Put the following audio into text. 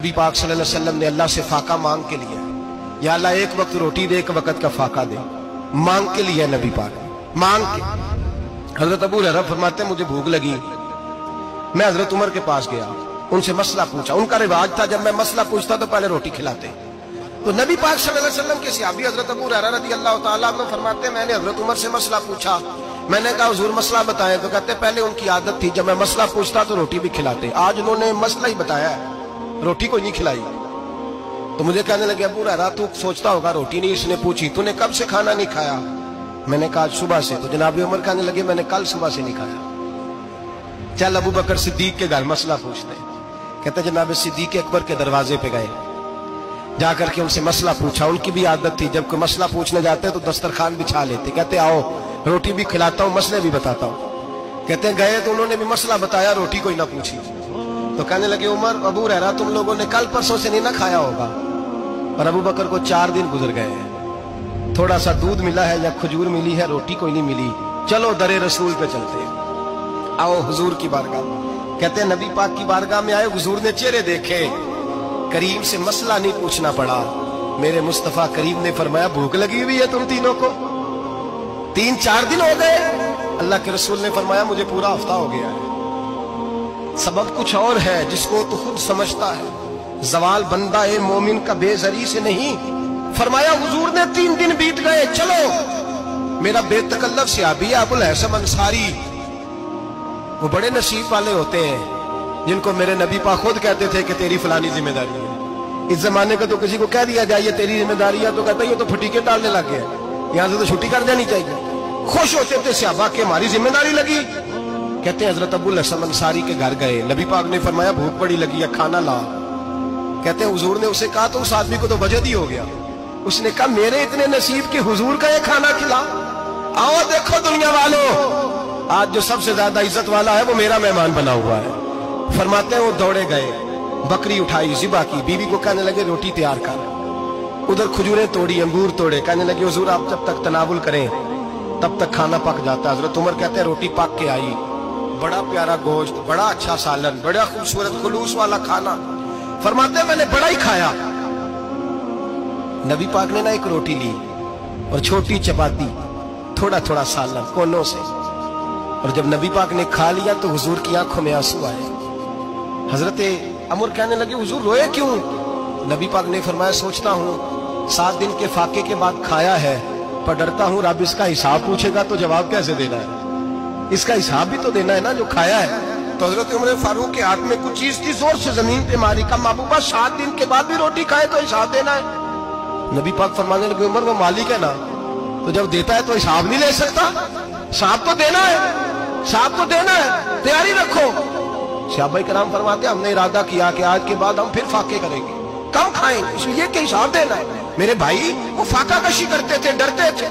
नबी पाक सल्लल्लाहु अलैहि वसल्लम ने अल्लाह से फाका मांग के लिया, या अल्लाह एक वक्त रोटी दे, एक वक्त का फाका दे, मांग के लिया नबी पाक मांग के। हजरत अबू हुरैरा फरमाते मुझे भूख लगी, मैं हजरत उमर के पास गया, उनसे मसला पूछा। उनका रिवाज था जब मैं मसला पूछता तो पहले रोटी खिलाते। तो नबी पाक सल्लल्लाहु अलैहि वसल्लम के सहाबी हजरत अबू हुरैरा रज़ियल्लाहु ताला अन्हु फरमाते मैंने हजरत उमर से मसला पूछा। मैंने कहा हुजूर मसला बताएं, तो कहते पहले उनकी आदत थी जब मैं मसला पूछता तो रोटी भी खिलाते, आज उन्होंने मसला ही बताया है, रोटी को नहीं खिलाई। तो मुझे कहने लगे अबू हुरैरा तू सोचता होगा रोटी नहीं इसने पूछी, तूने कब से खाना नहीं खाया? मैंने कहा सुबह से। तो जनाब उमर कहने लगे मैंने कल सुबह से नहीं खाया। चल अबू बकर सिद्दीक के घर मसला पूछते। कहते जनाब सिद्दीक अकबर के दरवाजे पे गए, जाकर के उनसे मसला पूछा। उनकी भी आदत थी जब कोई मसला पूछने जाते तो दस्तरखान बिछा लेते, कहते आओ रोटी भी खिलाता हूँ मसले भी बताता हूँ। कहते गए तो उन्होंने भी मसला बताया, रोटी कोई ना पूछी। तो कहने लगे उमर अबू हुरैरा तुम लोगों ने कल परसों से नहीं ना खाया होगा। और अबू बकर को 4 दिन गुजर गए हैं, थोड़ा सा दूध मिला है या खजूर मिली है, रोटी कोई नहीं मिली। चलो दरे रसूल पे चलते हैं, आओ हुजूर की बारगाह। कहते हैं नबी पाक की बारगाह में आए, हुजूर ने चेहरे देखे, करीम से मसला नहीं पूछना पड़ा। मेरे मुस्तफा करीम ने फरमाया भूख लगी हुई है तुम तीनों को? 3-4 दिन हो गए। अल्लाह के रसूल ने फरमाया मुझे पूरा हफ्ता हो गया है। सबब कुछ और है जिसको तो खुद समझता है, जवाल बंदा ए मोमिन का बेजरी से नहीं। फरमाया हुजूर ने 3 दिन बीत गए, चलो। मेरा बेतकल्लफ सहाबी अबुल हसन अंसारी, वो बड़े नसीब वाले होते हैं जिनको मेरे नबी पाक खुद कहते थे कि तेरी फलानी जिम्मेदारी है। इस जमाने का तो किसी को कह दिया जाए ये तेरी जिम्मेदारी है तो कहता है ये तो फटीके डालने लग गया, यहाँ से तो छुट्टी कर देनी चाहिए। खुश होते थे सहाबा के हमारी जिम्मेदारी लगी। कहते हैं हजरत अबुल हसन अंसारी के घर गए, नबी पाक ने फरमाया भूख बड़ी लगी है खाना ला। कहते हैं हुजूर ने उसे कहा तो उस आदमी को तो वजद ही हो गया। उसने कहा मेरे इतने नसीब के हुजूर का ये खाना खिला। आओ देखो दुनिया वालों, आज जो सबसे ज्यादा इज्जत वाला है वो मेरा मेहमान बना हुआ है। फरमाते हैं वो दौड़े गए, बकरी उठाई ज़िबा की, बीवी को कहने लगे रोटी तैयार कर। उधर खजूरें तोड़ी, अंगूर तोड़े, कहने लगे हुजूर आप जब तक तनावुल करें तब तक खाना पक जाता। हजरत उमर कहते हैं रोटी पक के आई, बड़ा प्यारा गोश्त, बड़ा अच्छा सालन, बड़ा खूबसूरत खुलूस वाला खाना। फरमाते हैं मैंने बड़ा ही खाया। नबी पाक ने ना एक रोटी ली और छोटी चपाती, थोड़ा थोड़ा सालन कोनों से। और जब नबी पाक ने खा लिया तो हुजूर की आंखों में आंसू आए। हजरत अमर कहने लगे हुजूर रोए क्यों? नबी पाक ने फरमाया सोचता हूँ 7 दिन के फाके के बाद खाया है, पर डरता हूँ रब इसका हिसाब पूछेगा तो जवाब कैसे देना है, इसका हिसाब भी तो देना है ना जो खाया है। तो हजरत उमर फारूक के हाथ में कुछ चीज थी, जोर से जमीन पे मारी, का महबूबा 7 दिन के बाद भी रोटी खाए तो हिसाब देना है। नबी पाक फरमाने लगे उमर वो मालिक है ना, तो जब देता है तो हिसाब नहीं ले सकता, हिसाब तो देना है, हिसाब तो देना है, तैयारी रखो। सहाबाए किराम फरमाते हमने इरादा किया कि आज के बाद हम फिर फाके करेंगे, कम खाएंगे, इसलिए कि हिसाब देना है। मेरे भाई वो फाका कशी करते थे, डरते थे।